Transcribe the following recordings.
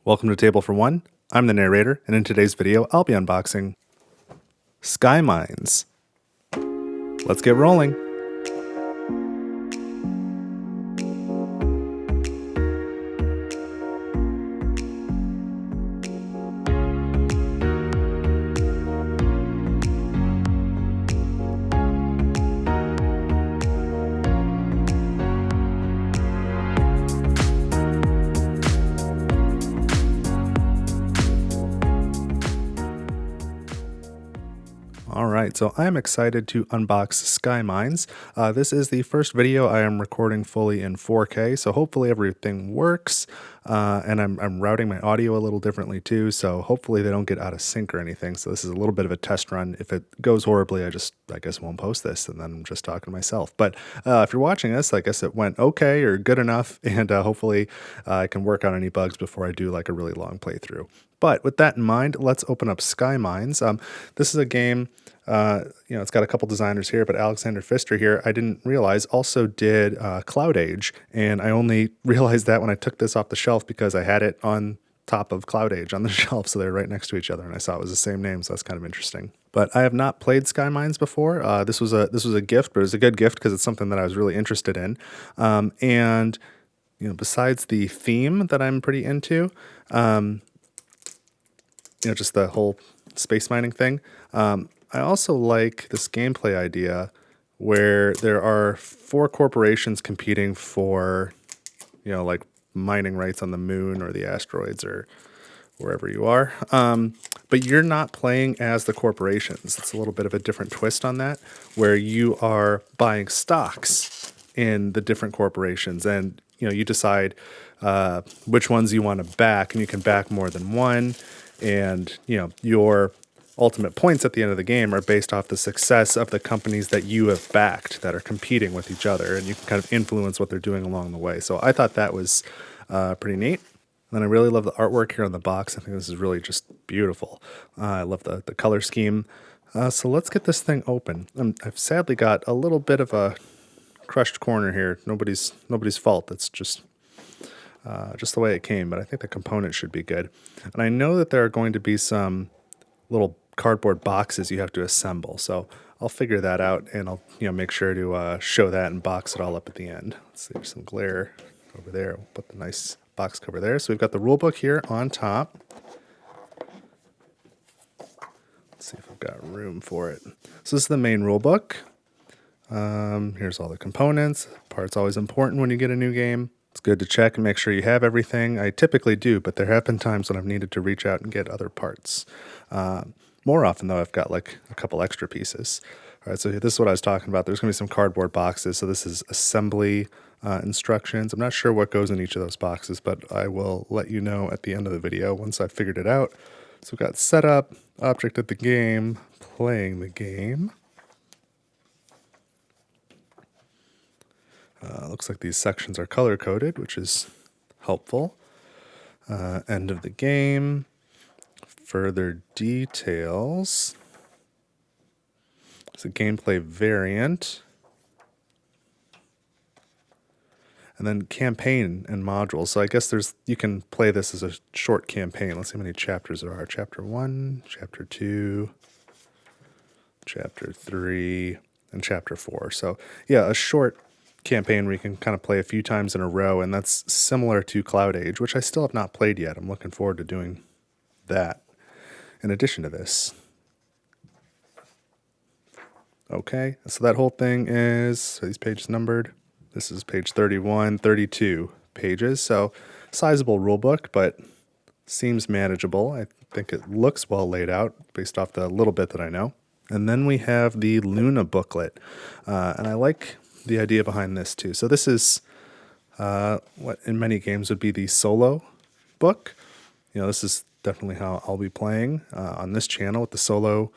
Welcome to Table for One. I'm the narrator, and in today's video, I'll be unboxing Skymines. Let's get rolling. Alright, so I'm excited to unbox Skymines. This is the first video I am recording fully in 4K, so hopefully everything works. And I'm routing my audio a little differently too, so hopefully they don't get out of sync or anything. So this is a little bit of a test run. If it goes horribly, I guess won't post this, and then I'm just talking to myself. But if you're watching this, I guess it went okay or good enough, and hopefully I can work on any bugs before I do like a really long playthrough. But with that in mind, let's open up Skymines. This is a game, it's got a couple designers here, but Alexander Pfister here, I didn't realize, also did Cloud Age, and I only realized that when I took this off the shelf because I had it on top of Cloud Age on the shelf, so they're right next to each other, and I saw it was the same name, so that's kind of interesting. But I have not played Skymines before. This was a gift, but it was a good gift because it's something that I was really interested in, and besides the theme that I'm pretty into, just the whole space mining thing. I also like this gameplay idea where there are 4 corporations competing for, like mining rights on the moon or the asteroids or wherever you are. But you're not playing as the corporations. It's a little bit of a different twist on that, where you are buying stocks in the different corporations, and you decide which ones you want to back, and you can back more than one. And, your ultimate points at the end of the game are based off the success of the companies that you have backed that are competing with each other, and you can kind of influence what they're doing along the way. So I thought that was pretty neat. And then I really love the artwork here on the box. I think this is really just beautiful. I love the color scheme. So let's get this thing open. I've sadly got a little bit of a crushed corner here. Nobody's fault. It's just the way it came, but I think the components should be good. And I know that there are going to be some little cardboard boxes you have to assemble, so I'll figure that out, and I'll make sure to show that and box it all up at the end. Let's see, there's some glare over there. We'll put the nice box cover there. So we've got the rule book here on top. Let's see if I've got room for it. So this is the main rule book. Here's all the components. Part's always important when you get a new game. It's good to check and make sure you have everything. I typically do, but there have been times when I've needed to reach out and get other parts. More often, though, I've got like a couple extra pieces. All right, so this is what I was talking about. There's going to be some cardboard boxes. So this is assembly instructions. I'm not sure what goes in each of those boxes, but I will let you know at the end of the video once I've figured it out. So we've got setup, object of the game, playing the game. Looks like these sections are color-coded, which is helpful. End of the game. Further details. It's a gameplay variant. And then campaign and modules. So I guess you can play this as a short campaign. Let's see how many chapters there are. Chapter 1, Chapter 2, Chapter 3, and Chapter 4. So yeah, a short campaign where you can kind of play a few times in a row, and that's similar to Cloud Age, which I still have not played yet. I'm looking forward to doing that in addition to this. Okay, so that whole thing are these pages numbered? This is page 31, 32 pages, so sizable rule book, but seems manageable. I think it looks well laid out based off the little bit that I know. And then we have the Luna booklet, and I like the idea behind this too. So this is what in many games would be the solo book. This is definitely how I'll be playing on this channel with the solo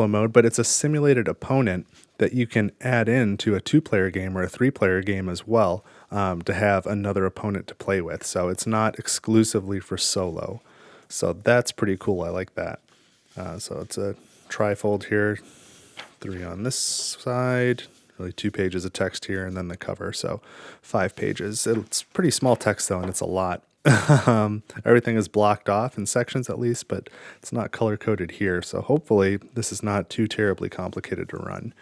mode, but it's a simulated opponent that you can add in to a 2-player game or a 3-player game as well, to have another opponent to play with. So it's not exclusively for solo. So that's pretty cool. I like that. So it's a trifold here, 3 on this side, really 2 pages of text here, and then the cover. So 5 pages. It's pretty small text though, and it's a lot. Everything is blocked off in sections at least, but it's not color-coded here. So hopefully this is not too terribly complicated to run.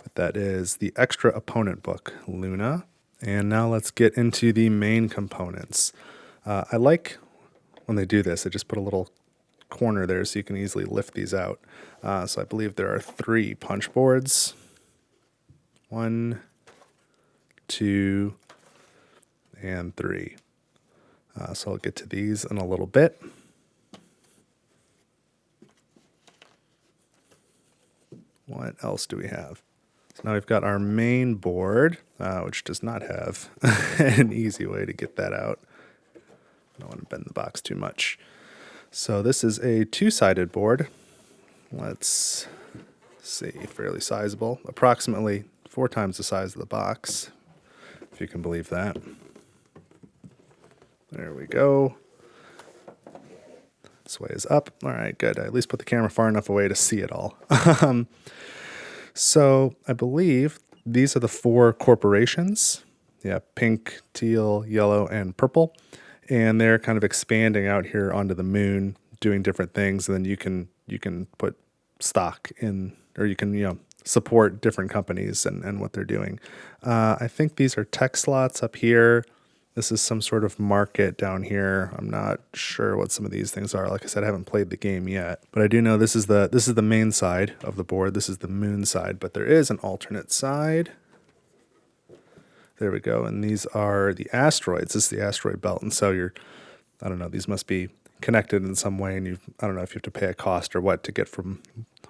But that is the extra opponent book, Luna. And now let's get into the main components. I like when they do this, they just put a little corner there so you can easily lift these out. So I believe there are 3 punch boards. 1, 2, and 3. So I'll get to these in a little bit. What else do we have? So now we've got our main board, which does not have an easy way to get that out. I don't want to bend the box too much. So this is a 2-sided board. Let's see, fairly sizable. Approximately 4 times the size of the box, if you can believe that. There we go. This way is up. All right, good. I at least put the camera far enough away to see it all. So I believe these are the 4 corporations. Yeah, pink, teal, yellow, and purple. And they're kind of expanding out here onto the moon, doing different things. And then you can put stock in, or you can support different companies and what they're doing. I think these are tech slots up here. This is some sort of market down here. I'm not sure what some of these things are. Like I said, I haven't played the game yet, but I do know this is the main side of the board. This is the moon side, but there is an alternate side. There we go. And these are the asteroids. This is the asteroid belt. And so I don't know, these must be connected in some way. And I don't know if you have to pay a cost or what to get from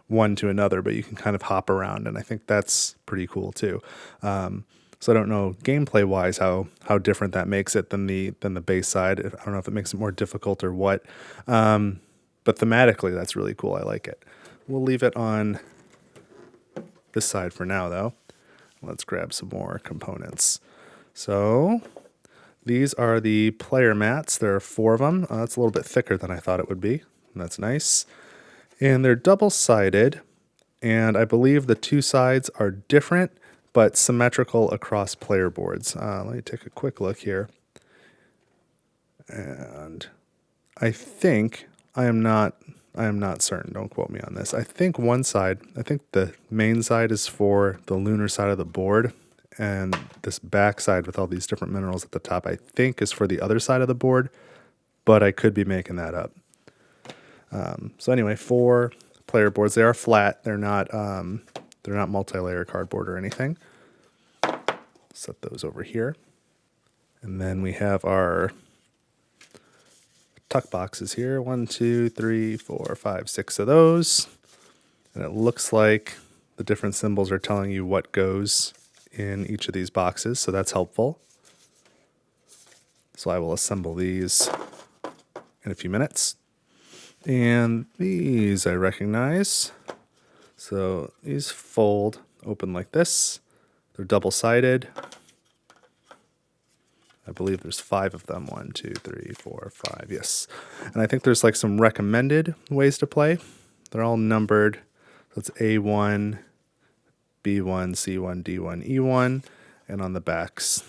one to another, but you can kind of hop around. And I think that's pretty cool too. So I don't know gameplay wise how different that makes it than the base side. I don't know if it makes it more difficult or what. But thematically, that's really cool. I like it. We'll leave it on this side for now, though. Let's grab some more components. So these are the player mats. There are 4 of them. That's a little bit thicker than I thought it would be. And that's nice. And they're double-sided. And I believe the 2 sides are different, but symmetrical across player boards. Let me take a quick look here. And I think, I am not certain, don't quote me on this. I think the main side is for the lunar side of the board, and this back side with all these different minerals at the top, I think is for the other side of the board, but I could be making that up. So anyway, 4 player boards. They are flat. They're not multi-layer cardboard or anything. Set those over here. And then we have our tuck boxes here. 1, 2, 3, 4, 5, 6 of those. And it looks like the different symbols are telling you what goes in each of these boxes, so that's helpful. So I will assemble these in a few minutes. And these I recognize. So these fold open like this. They're double-sided. I believe there's 5 of them. 1, 2, 3, 4, 5. Yes. And I think there's like some recommended ways to play. They're all numbered. So it's A1, B1, C1, D1, E1. And on the backs,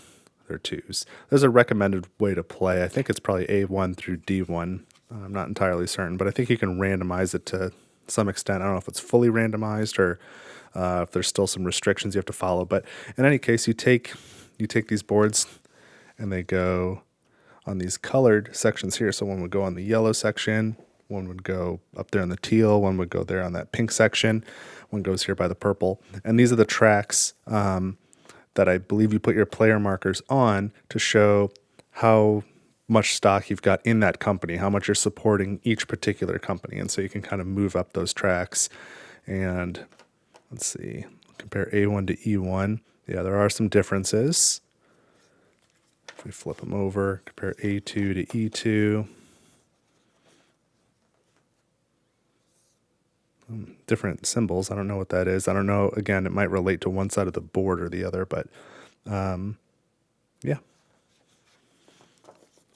they're 2s. There's a recommended way to play. I think it's probably A1 through D1. I'm not entirely certain, but I think you can randomize it to some extent. I don't know if it's fully randomized or if there's still some restrictions you have to follow. But in any case, you take these boards and they go on these colored sections here. So one would go on the yellow section, one would go up there on the teal, one would go there on that pink section, one goes here by the purple. And these are the tracks that I believe you put your player markers on to show how much stock you've got in that company, how much you're supporting each particular company. And so you can kind of move up those tracks. And let's see, compare A1 to E1. Yeah, there are some differences. If we flip them over, compare A2 to E2. Different symbols. I don't know what that is. I don't know. Again, it might relate to one side of the board or the other, but yeah.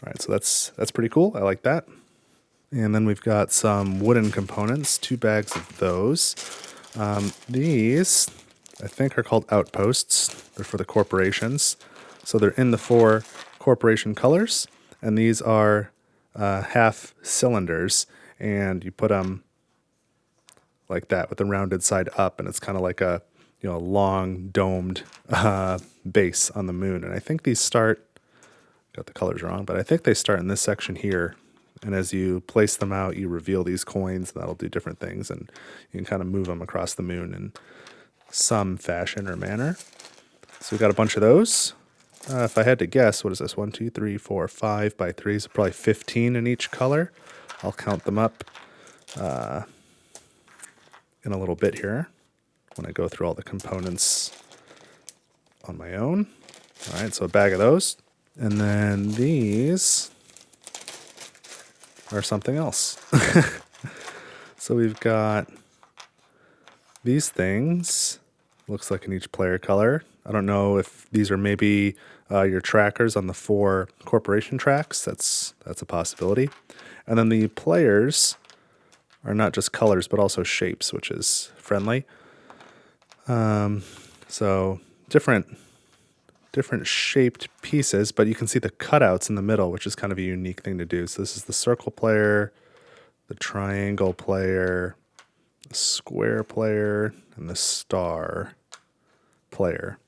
All right, so that's pretty cool. I like that. And then we've got some wooden components, 2 bags of those. These, I think, are called outposts. They're for the corporations. So they're in the 4 corporation colors. and these are half cylinders, and you put them like that with the rounded side up, and it's kind of like a long domed base on the moon. And I think these start, got the colors wrong, but I think they start in this section here. And as you place them out, you reveal these coins, and that'll do different things, and you can kind of move them across the moon in some fashion or manner. So we've got a bunch of those. If I had to guess, what is this? 1, 2, 3, 4, 5 by 3, so probably 15 in each color. I'll count them up in a little bit here when I go through all the components on my own. All right, so a bag of those. And then these are something else. So we've got these things, looks like in each player color. I don't know if these are maybe your trackers on the 4 corporation tracks. That's a possibility. And then the players are not just colors, but also shapes, which is friendly. So different shaped pieces, but you can see the cutouts in the middle, which is kind of a unique thing to do. So this is the circle player, the triangle player, the square player, and the star player.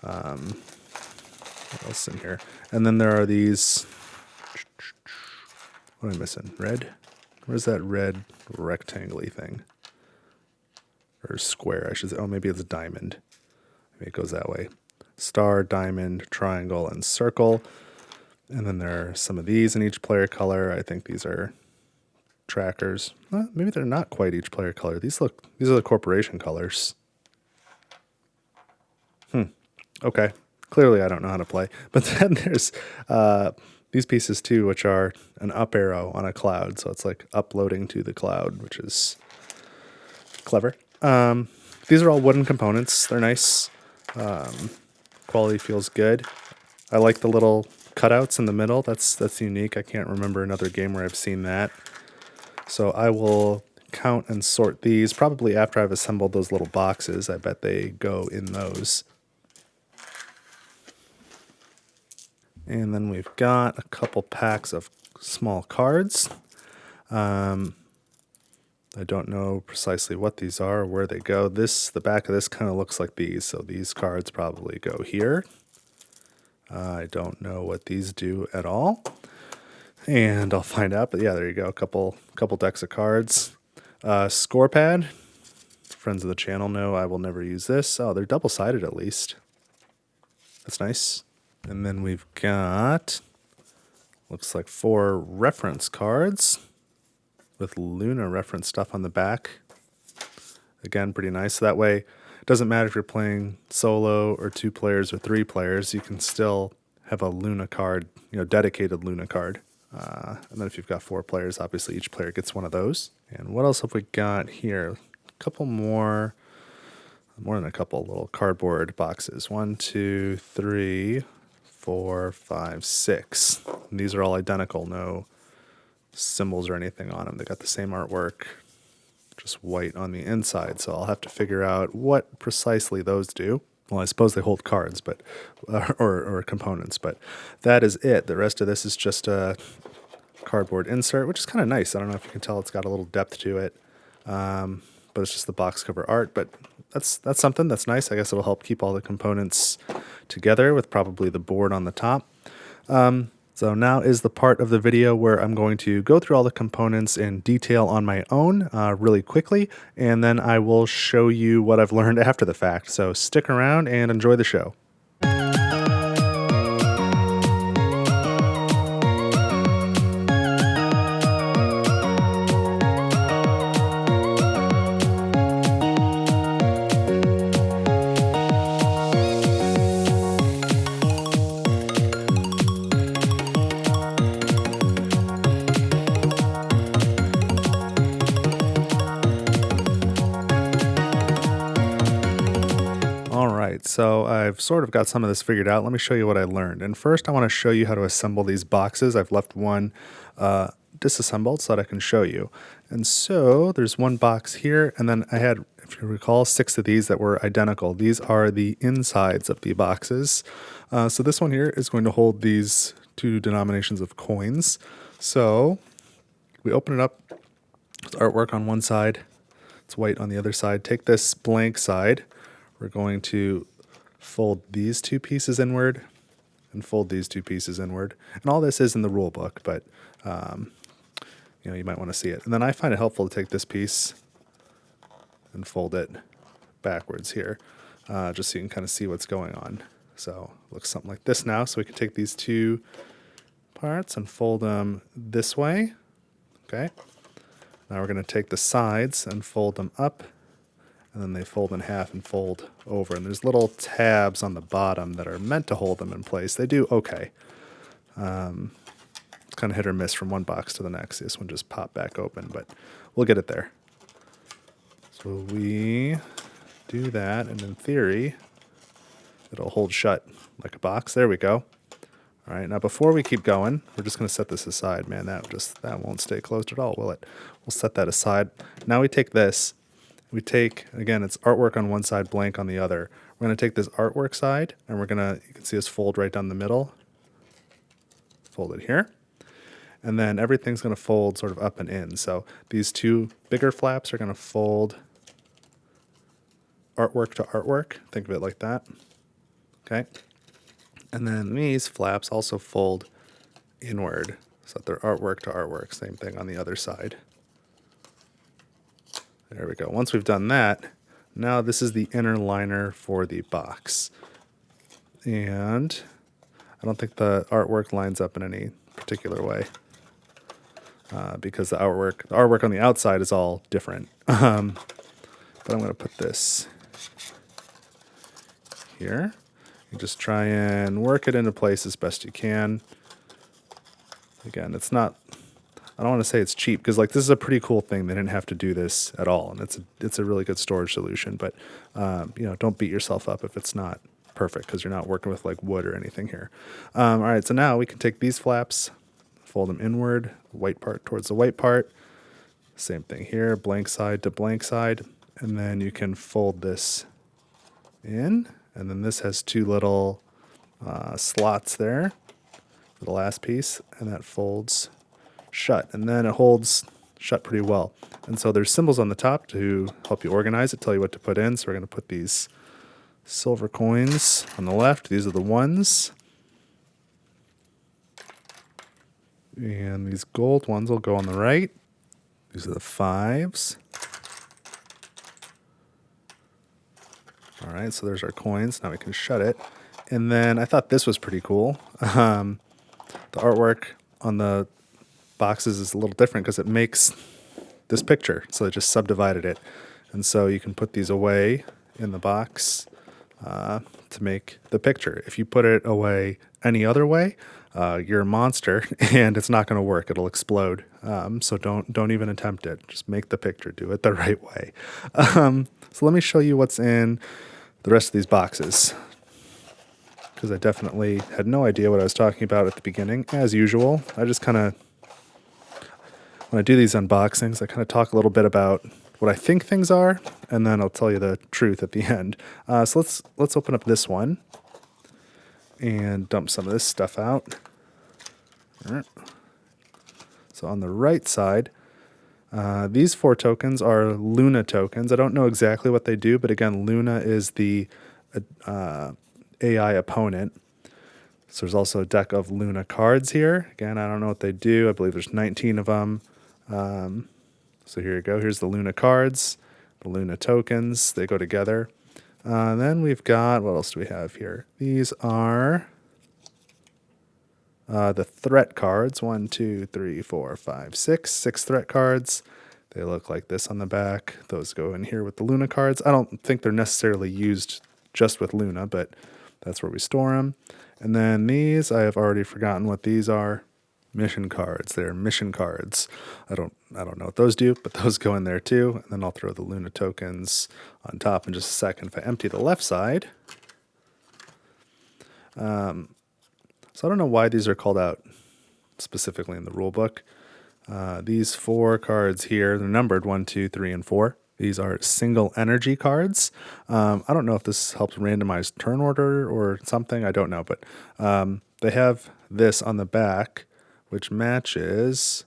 What else in here? And then there are these, what am I missing? Red? Where's that red rectangle-y thing? Or square, I should say. Oh, maybe it's a diamond. Maybe it goes that way. Star, diamond, triangle, and circle. And then there are some of these in each player color. I think these are trackers. Well, maybe they're not quite each player color. These are the corporation colors. Okay. Clearly I don't know how to play. But then there's these pieces too, which are an up arrow on a cloud. So it's like uploading to the cloud, which is clever. These are all wooden components. They're nice. Quality feels good. I like the little cutouts in the middle. That's unique. I can't remember another game where I've seen that. So I will count and sort these probably after I've assembled those little boxes. I bet they go in those. And then we've got a couple packs of small cards. I don't know precisely what these are or where they go. The back of this kind of looks like these, so these cards probably go here. I don't know what these do at all, and I'll find out. But yeah, there you go, a couple decks of cards. Score pad. Friends of the channel know I will never use this. Oh, they're double-sided at least. That's nice. And then we've got, looks like 4 reference cards with Luna reference stuff on the back. Again, pretty nice. So that way, it doesn't matter if you're playing solo or 2 players or 3 players, you can still have a Luna card, dedicated Luna card. And then if you've got 4 players, obviously each player gets one of those. And what else have we got here? A couple more than a couple little cardboard boxes. 1, 2, 3, 4, 5, 6. And these are all identical, no symbols or anything on them. They got the same artwork, just white on the inside. So I'll have to figure out what precisely those do. Well, I suppose they hold cards, but or components, but that is it. The rest of this is just a cardboard insert, which is kind of nice. I don't know if you can tell it's got a little depth to it, but it's just the box cover art. But that's something that's nice. I guess it'll help keep all the components together with probably the board on the top. So now is the part of the video where I'm going to go through all the components in detail on my own really quickly, and then I will show you what I've learned after the fact. So stick around and enjoy the show. So I've sort of got some of this figured out. Let me show you what I learned. And first I want to show you how to assemble these boxes. I've left one disassembled so that I can show you. And so there's one box here, and then I had if you recall, 6 of these that were identical. These are the insides of the boxes. So this one here is going to hold these 2 denominations of coins. So we open it up. There's artwork on one side. It's white on the other side. Take this blank side. We're going to fold these 2 pieces inward and fold these 2 pieces inward. And all this is in the rule book, but you might want to see it. And then I find it helpful to take this piece and fold it backwards here, just so you can kind of see what's going on. So it looks something like this now. So we can take these 2 parts and fold them this way. Okay. Now we're going to take the sides and fold them up, and then they fold in half and fold over. And there's little tabs on the bottom that are meant to hold them in place. They do okay. It's kind of hit or miss from one box to the next. This one just popped back open, but we'll get it there. So we do that, and in theory, it'll hold shut like a box. There we go. All right, now before we keep going, we're just going to set this aside. Man, that won't stay closed at all, will it? We'll set that aside. Now we take this. We take, again, it's artwork on one side, blank on the other. We're going to take this artwork side, and we're going to, you can see us fold right down the middle. Fold it here. And then everything's going to fold sort of up and in. So these 2 bigger flaps are going to fold artwork to artwork. Think of it like that. Okay. And then these flaps also fold inward, so that they're artwork to artwork. Same thing on the other side. There we go. Once we've done that, now this is the inner liner for the box. And I don't think the artwork lines up in any particular way, because the artwork on the outside is all different. But I'm going to put this here. You just try and work it into place as best you can. Again, it's not, I don't want to say it's cheap, because like this is a pretty cool thing. They didn't have to do this at all, and it's a really good storage solution. But don't beat yourself up if it's not perfect, because you're not working with like wood or anything here. All right, so now we can take these flaps, fold them inward, white part towards the white part. Same thing here, blank side to blank side, and then you can fold this in. And then this has 2 little slots there for the last piece, and that folds shut. And then it holds shut pretty well. And so there's symbols on the top to help you organize it, tell you what to put in. So we're going to put these silver coins on the left. These are the 1s. And these gold ones will go on the right. These are the 5s. All right, so there's our coins. Now we can shut it. And then I thought this was pretty cool. The artwork on the boxes is a little different because it makes this picture. So they just subdivided it. And so you can put these away in the box to make the picture. If you put it away any other way, you're a monster and it's not going to work. It'll explode. So don't even attempt it. Just make the picture. Do it the right way. So let me show you what's in the rest of these boxes, because I definitely had no idea what I was talking about at the beginning. As usual, I just kind of, when I do these unboxings, I kind of talk a little bit about what I think things are, and then I'll tell you the truth at the end. So let's open up this one and dump some of this stuff out. All right. So on the right side, these 4 tokens are Luna tokens. I don't know exactly what they do, but again, Luna is the AI opponent. So there's also a deck of Luna cards here. Again, I don't know what they do. I believe there's 19 of them. So here you go. Here's the Luna cards, the Luna tokens. They go together. Then we've got, what else do we have here? These are the threat cards. 1, 2, 3, 4, 5, 6. 6 threat cards. They look like this on the back. Those go in here with the Luna cards. I don't think they're necessarily used just with Luna, but that's where we store them. And then these, I have already forgotten what these are. Mission cards. They're mission cards. I don't know what those do, but those go in there too. And then I'll throw the Luna tokens on top in just a second. If I empty the left side, so I don't know why these are called out specifically in the rule book. These 4 cards here, they're numbered 1, 2, 3, and 4. These are single energy cards. I don't know if this helps randomize turn order or something. I don't know, but they have this on the back, which matches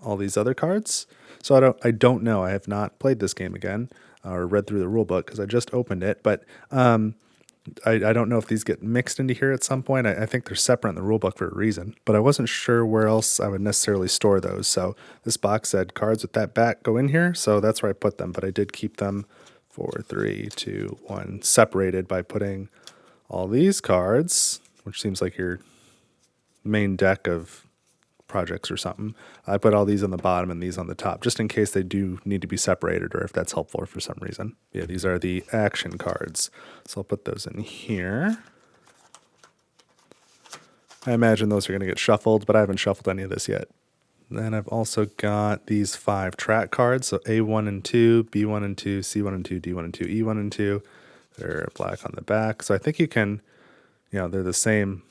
all these other cards. So I don't know. I have not played this game again or read through the rule book because I just opened it. But I don't know if these get mixed into here at some point. I think they're separate in the rulebook for a reason, but I wasn't sure where else I would necessarily store those. So this box said cards with that back go in here, so that's where I put them. But I did keep them 4, 3, 2, 1 separated by putting all these cards, which seems like your main deck of projects or something. I put all these on the bottom and these on the top, just in case they do need to be separated or if that's helpful for some reason. Yeah, these are the action cards. So I'll put those in here. I imagine those are going to get shuffled, but I haven't shuffled any of this yet. Then I've also got these 5 track cards. So A1 and 2, B1 and 2, C1 and 2, D1 and 2, E1 and 2. They're black on the back. So I think you can, they're the same.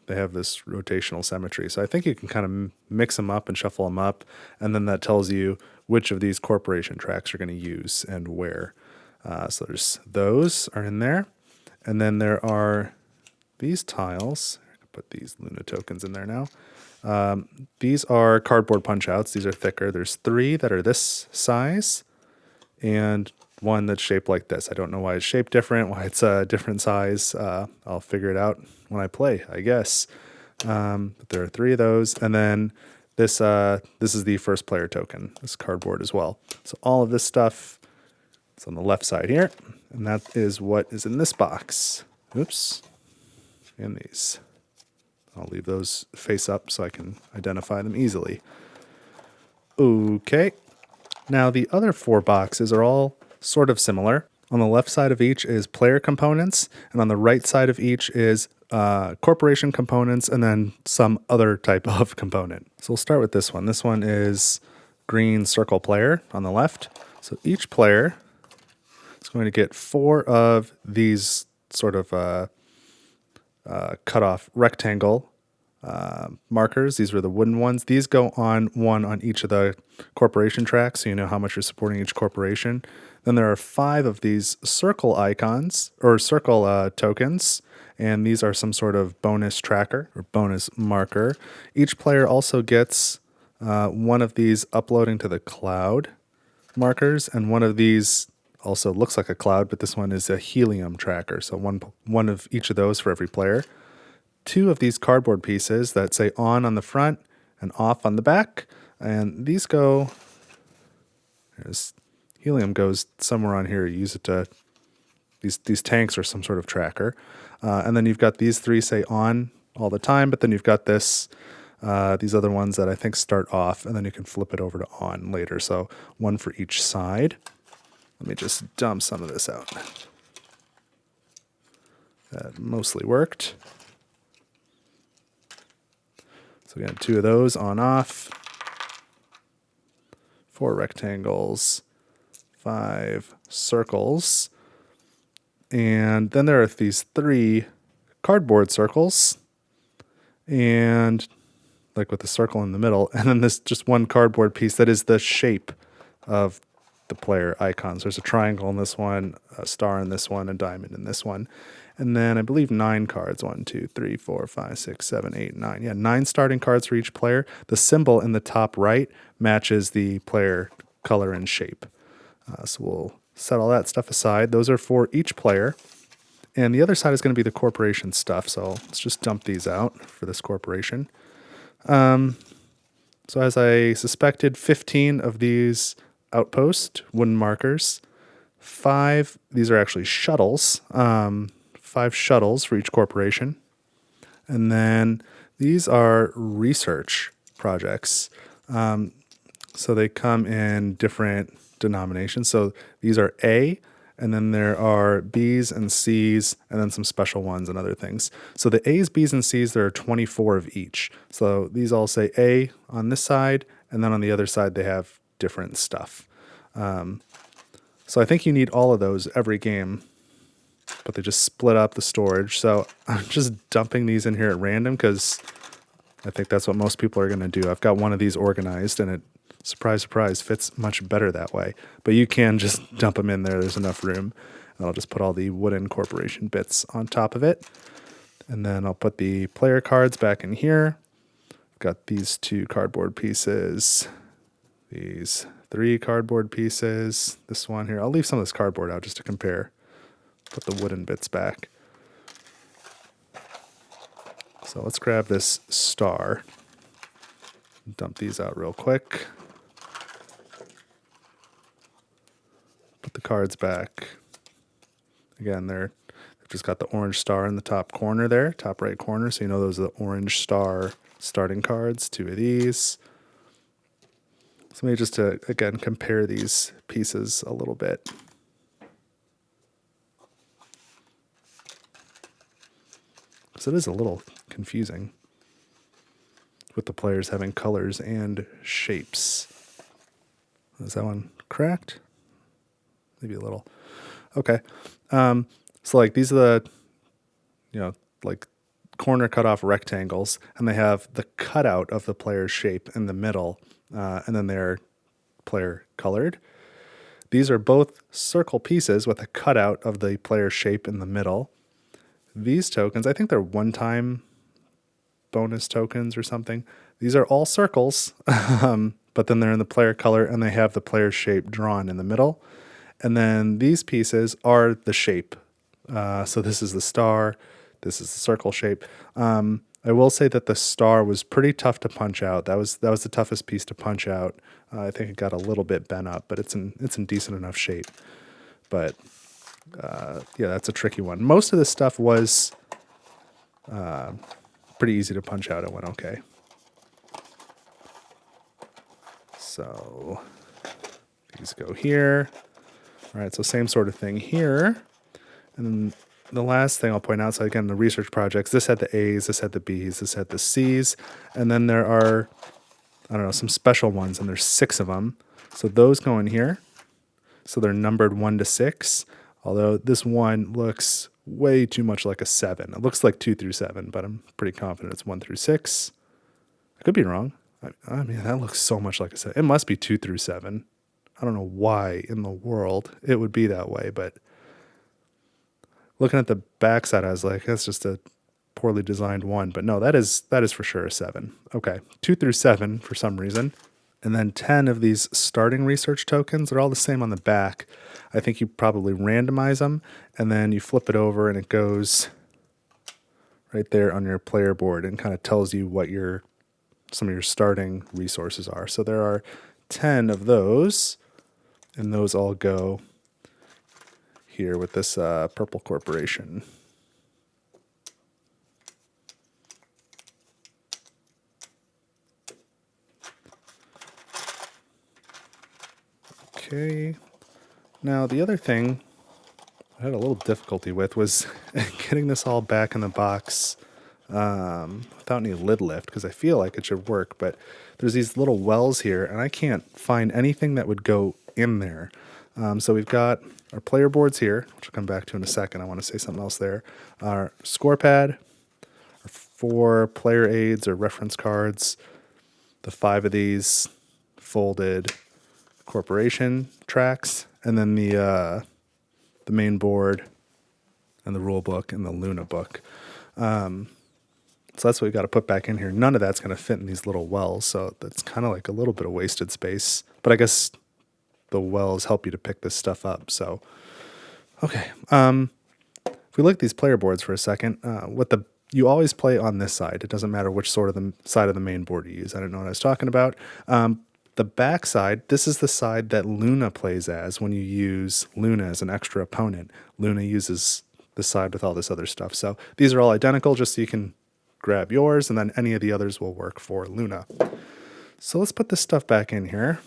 They have this rotational symmetry. So I think you can kind of mix them up and shuffle them up. And then that tells you which of these corporation tracks you're going to use and where. So there's those are in there. And then there are these tiles. I can put these Luna tokens in there now. These are cardboard punch outs. These are thicker. There's 3 that are this size and 1 that's shaped like this. I don't know why it's shaped different, why it's a different size. I'll figure it out when I play, I guess. But there are 3 of those. And then this is the first player token, this cardboard as well. So all of this stuff is on the left side here. And that is what is in this box. Oops. And these. I'll leave those face up so I can identify them easily. Okay. Now the other 4 boxes are all sort of similar. On the left side of each is player components, and on the right side of each is corporation components, and then some other type of component. So we'll start with this one. This one is green circle player on the left. So each player is going to get 4 of these sort of cut off rectangle markers. These were the wooden ones. These go on one on each of the corporation tracks, so you know how much you're supporting each corporation. Then there are 5 of these circle icons or circle tokens, and these are some sort of bonus tracker or bonus marker. Each player also gets one of these uploading to the cloud markers, and one of these also looks like a cloud, but this one is a helium tracker. So one of each of those for every player. 2 of these cardboard pieces that say on the front and off on the back. And these go, helium goes somewhere on here. You use it to, these tanks are some sort of tracker. And then you've got these 3 say on all the time, but then you've got these other ones that I think start off, and then you can flip it over to on later. So 1 for each side. Let me just dump some of this out. That mostly worked. So we got 2 of those on off, 4 rectangles, 5 circles, and then there are these 3 cardboard circles, and like with the circle in the middle, and then this just 1 cardboard piece that is the shape of the player icons. There's a triangle in this one, a star in this one, a diamond in this one. And then I believe 9 cards. 1, 2, 3, 4, 5, 6, 7, 8, 9. Yeah, 9 starting cards for each player. The symbol in the top right matches the player color and shape. So we'll set all that stuff aside. Those are for each player. And the other side is going to be the corporation stuff. So let's just dump these out for this corporation. So as I suspected, 15 of these outpost wooden markers. 5, these are actually shuttles. 5 shuttles for each corporation. And then these are research projects. So they come in different denominations. So these are A, and then there are B's and C's, and then some special ones and other things. So the A's, B's, and C's, there are 24 of each. So these all say A on this side, and then on the other side they have different stuff. So I think you need all of those every game, but they just split up the storage. So I'm just dumping these in here at random because I think that's what most people are going to do. I've got one of these organized, and it surprise, surprise, fits much better that way. But you can just dump them in there. There's enough room. And I'll just put all the wooden corporation bits on top of it. And then I'll put the player cards back in here. Got these 2 cardboard pieces, these 3 cardboard pieces, this one here. I'll leave some of this cardboard out just to compare. Put the wooden bits back. So let's grab this star. Dump these out real quick. Put the cards back. Again, they've just got the orange star in the top corner there, top right corner. So you know those are the orange star starting cards, 2 of these. So maybe just to, again, compare these pieces a little bit. So it is a little confusing with the players having colors and shapes. Is that one cracked? Maybe a little. Okay. So like these are the, like corner cut off rectangles, and they have the cutout of the player's shape in the middle, and then they're player colored. These are both circle pieces with a cutout of the player's shape in the middle. These tokens, I think they're one-time bonus tokens or something. These are all circles, but then they're in the player color and they have the player's shape drawn in the middle. And then these pieces are the shape. So this is the star, this is the circle shape. I will say that the star was pretty tough to punch out. That was the toughest piece to punch out. I think it got a little bit bent up, but it's in decent enough shape. But yeah, that's a tricky one. Most of this stuff was pretty easy to punch out. It went okay. So these go here. All right, so same sort of thing here. And then the last thing I'll point out, so again, the research projects, this had the A's, this had the B's, this had the C's, and then there are, I don't know, some special ones, and there's 6 of them. So those go in here. So they're numbered 1 to 6, although this one looks way too much like a 7. It looks like 2 through 7, but I'm pretty confident it's 1 through 6. I could be wrong. I mean, that looks so much like a 7. It must be 2 through 7. I don't know why in the world it would be that way, but looking at the backside, I was like, that's just a poorly designed one. But no, that is for sure a 7. Okay, 2 through 7 for some reason. And then 10 of these starting research tokens. They're all the same on the back. I think you probably randomize them, and then you flip it over, and it goes right there on your player board and kind of tells you what some of your starting resources are. So there are 10 of those, and those all go here with this purple corporation. Okay. Now the other thing I had a little difficulty with was getting this all back in the box without any lid lift, because I feel like it should work, but there's these little wells here, and I can't find anything that would go in there. So we've got our player boards here, which I'll come back to in a second. I want to say something else there. Our score pad, our 4 player aids or reference cards, the 5 of these folded corporation tracks, and then the main board and the rule book and the Luna book. So that's what we got to put back in here. None of that's going to fit in these little wells, so that's kind of like a little bit of wasted space. But I guess the wells help you to pick this stuff up. So, okay. If we look at these player boards for a second, you always play on this side. It doesn't matter which sort of the side of the main board you use. I don't know what I was talking about. The back side, this is the side that Luna plays as when you use Luna as an extra opponent. Luna uses the side with all this other stuff. So these are all identical, just so you can grab yours, and then any of the others will work for Luna. So let's put this stuff back in here.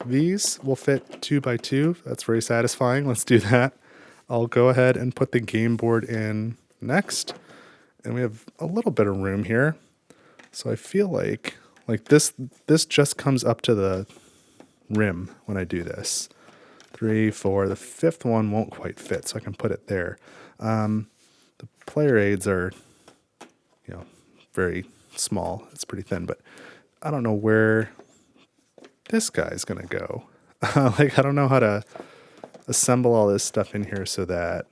These will fit 2 by 2. That's very satisfying. Let's do that. I'll go ahead and put the game board in next. And we have a little bit of room here. So I feel like this just comes up to the rim when I do this. 3, 4. The 5th one won't quite fit, so I can put it there. The player aids are, very small. It's pretty thin, but I don't know where this guy's gonna go. Like, I don't know how to assemble all this stuff in here so that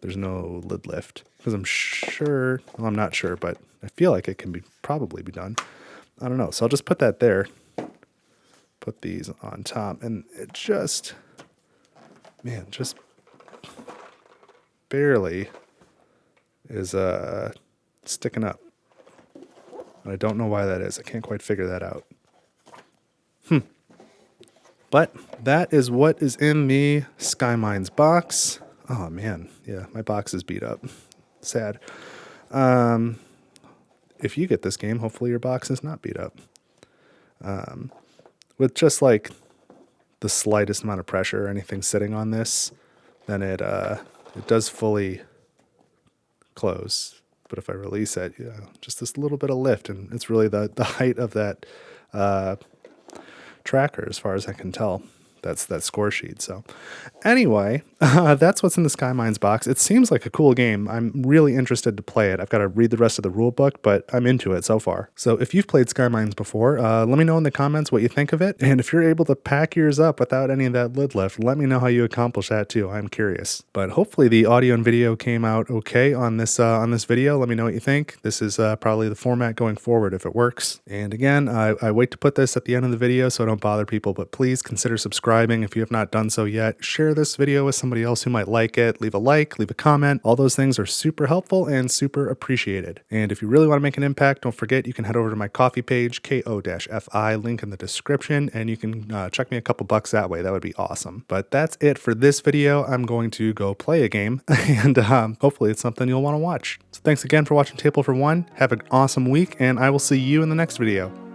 there's no lid lift. Because I'm sure, well, I'm not sure, but I feel like it can probably be done. I don't know. So I'll just put that there. Put these on top, and it just, man, just barely is sticking up. And I don't know why that is. I can't quite figure that out. But that is what is in the Skymines box. Oh man, yeah, my box is beat up. Sad. If you get this game, hopefully your box is not beat up. With just like the slightest amount of pressure or anything sitting on this, then it does fully close. But if I release it, just this little bit of lift, and it's really the height of that tracker as far as I can tell. That's that score sheet. So anyway, that's what's in the Skymines box. It seems like a cool game. I'm really interested to play it. I've got to read the rest of the rule book, but I'm into it so far. So if you've played Skymines before, let me know in the comments what you think of it. And if you're able to pack yours up without any of that lid lift, let me know how you accomplish that too. I'm curious. But hopefully the audio and video came out okay on this video. Let me know what you think. This is probably the format going forward if it works. And again, I wait to put this at the end of the video so I don't bother people, but please consider subscribing if you have not done so yet. Share this video with somebody else who might like it. Leave a like, leave a comment. All those things are super helpful and super appreciated. And if you really want to make an impact, don't forget you can head over to my coffee page, ko-fi, link in the description, and you can chuck me a couple bucks that way. That would be awesome. But that's it for this video. I'm going to go play a game, and hopefully it's something you'll want to watch. So thanks again for watching Table for One. Have an awesome week, and I will see you in the next video.